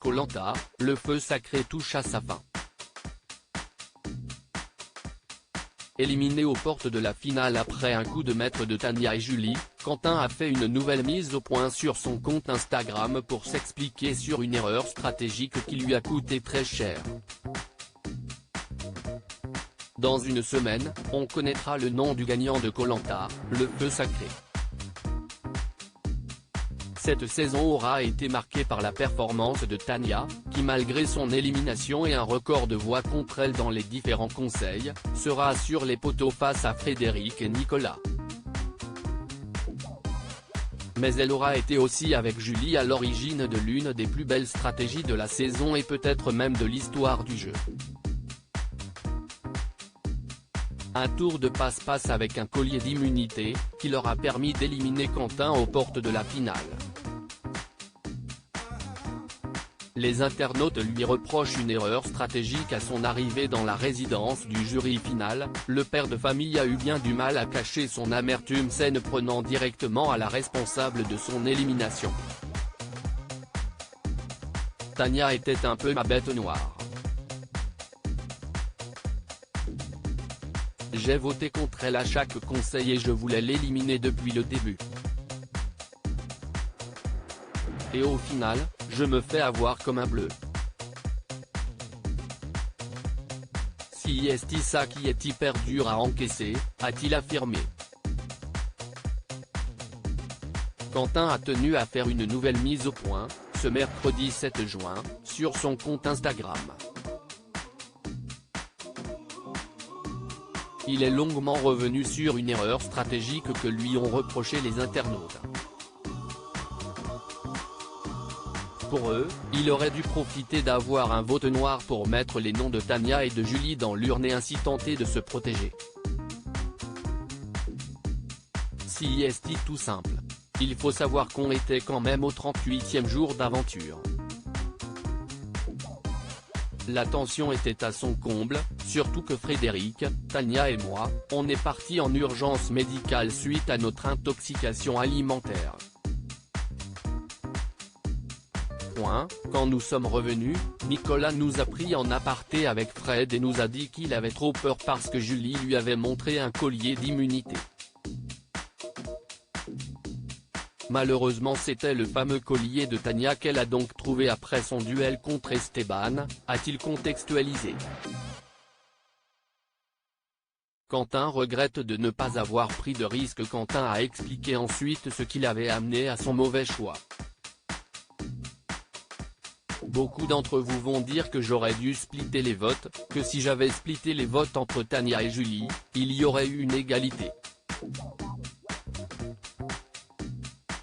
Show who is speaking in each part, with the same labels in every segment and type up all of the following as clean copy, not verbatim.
Speaker 1: Koh-Lanta, le feu sacré touche à sa fin. Éliminé aux portes de la finale après un coup de maître de Tania et Julie, Quentin a fait une nouvelle mise au point sur son compte Instagram pour s'expliquer sur une erreur stratégique qui lui a coûté très cher. Dans une semaine, on connaîtra le nom du gagnant de Koh-Lanta, le feu sacré. Cette saison aura été marquée par la performance de Tania, qui malgré son élimination et un record de voix contre elle dans les différents conseils, sera sur les poteaux face à Frédéric et Nicolas. Mais elle aura été aussi avec Julie à l'origine de l'une des plus belles stratégies de la saison et peut-être même de l'histoire du jeu. Un tour de passe-passe avec un collier d'immunité, qui leur a permis d'éliminer Quentin aux portes de la finale. Les internautes lui reprochent une erreur stratégique à son arrivée dans la résidence du jury final. Le père de famille a eu bien du mal à cacher son amertume, s'en prenant directement à la responsable de son élimination. Tania était un peu ma bête noire. J'ai voté contre elle à chaque conseil et je voulais l'éliminer depuis le début. Et au final, je me fais avoir comme un bleu. Si est ça qui est hyper dur à encaisser, a-t-il affirmé. Quentin a tenu à faire une nouvelle mise au point, ce mercredi 7 juin, sur son compte Instagram. Il est longuement revenu sur une erreur stratégique que lui ont reproché les internautes. Pour eux, il aurait dû profiter d'avoir un vote noir pour mettre les noms de Tania et de Julie dans l'urne et ainsi tenter de se protéger. Si est tout simple. Il faut savoir qu'on était quand même au 38e jour d'aventure. La tension était à son comble, surtout que Frédéric, Tania et moi, on est partis en urgence médicale suite à notre intoxication alimentaire. Quand nous sommes revenus, Nicolas nous a pris en aparté avec Fred et nous a dit qu'il avait trop peur parce que Julie lui avait montré un collier d'immunité. Malheureusement c'était le fameux collier de Tania qu'elle a donc trouvé après son duel contre Esteban, a-t-il contextualisé. Quentin regrette de ne pas avoir pris de risque. Quentin a expliqué ensuite ce qui l'avait amené à son mauvais choix. Beaucoup d'entre vous vont dire que j'aurais dû splitter les votes, que si j'avais splitté les votes entre Tania et Julie, il y aurait eu une égalité.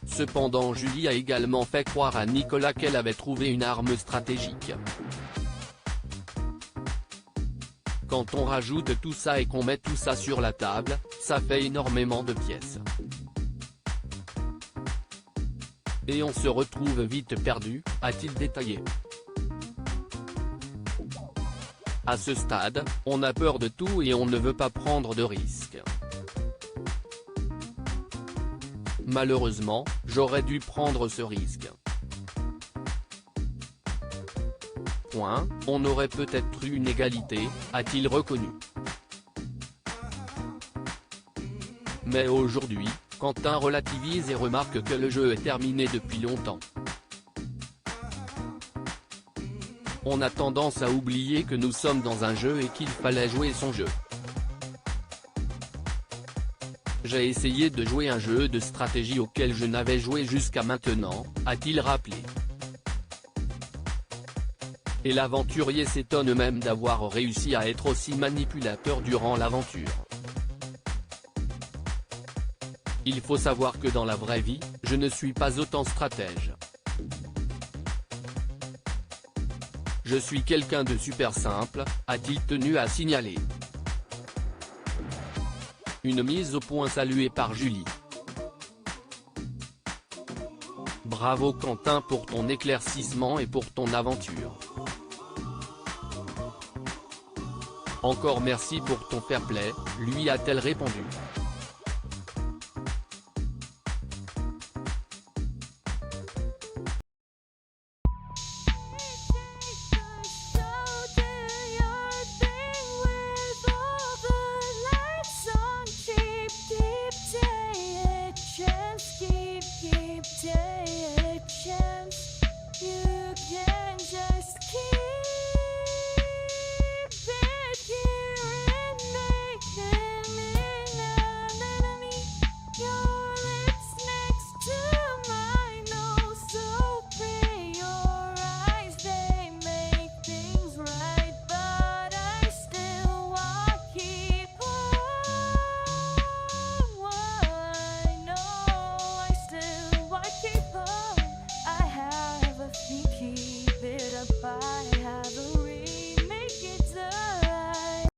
Speaker 1: Cependant Julie a également fait croire à Nicolas qu'elle avait trouvé une arme stratégique. Quand on rajoute tout ça et qu'on met tout ça sur la table, ça fait énormément de pièces. Et on se retrouve vite perdu, a-t-il détaillé. À ce stade, on a peur de tout et on ne veut pas prendre de risques. Malheureusement, j'aurais dû prendre ce risque. On aurait peut-être eu une égalité, a-t-il reconnu. Mais aujourd'hui, Quentin relativise et remarque que le jeu est terminé depuis longtemps. On a tendance à oublier que nous sommes dans un jeu et qu'il fallait jouer son jeu. J'ai essayé de jouer un jeu de stratégie auquel je n'avais joué jusqu'à maintenant, a-t-il rappelé. Et l'aventurier s'étonne même d'avoir réussi à être aussi manipulateur durant l'aventure. Il faut savoir que dans la vraie vie, je ne suis pas autant stratège. Je suis quelqu'un de super simple, a-t-il tenu à signaler. Une mise au point saluée par Julie. Bravo Quentin pour ton éclaircissement et pour ton aventure. Encore merci pour ton fair play, lui a-t-elle répondu.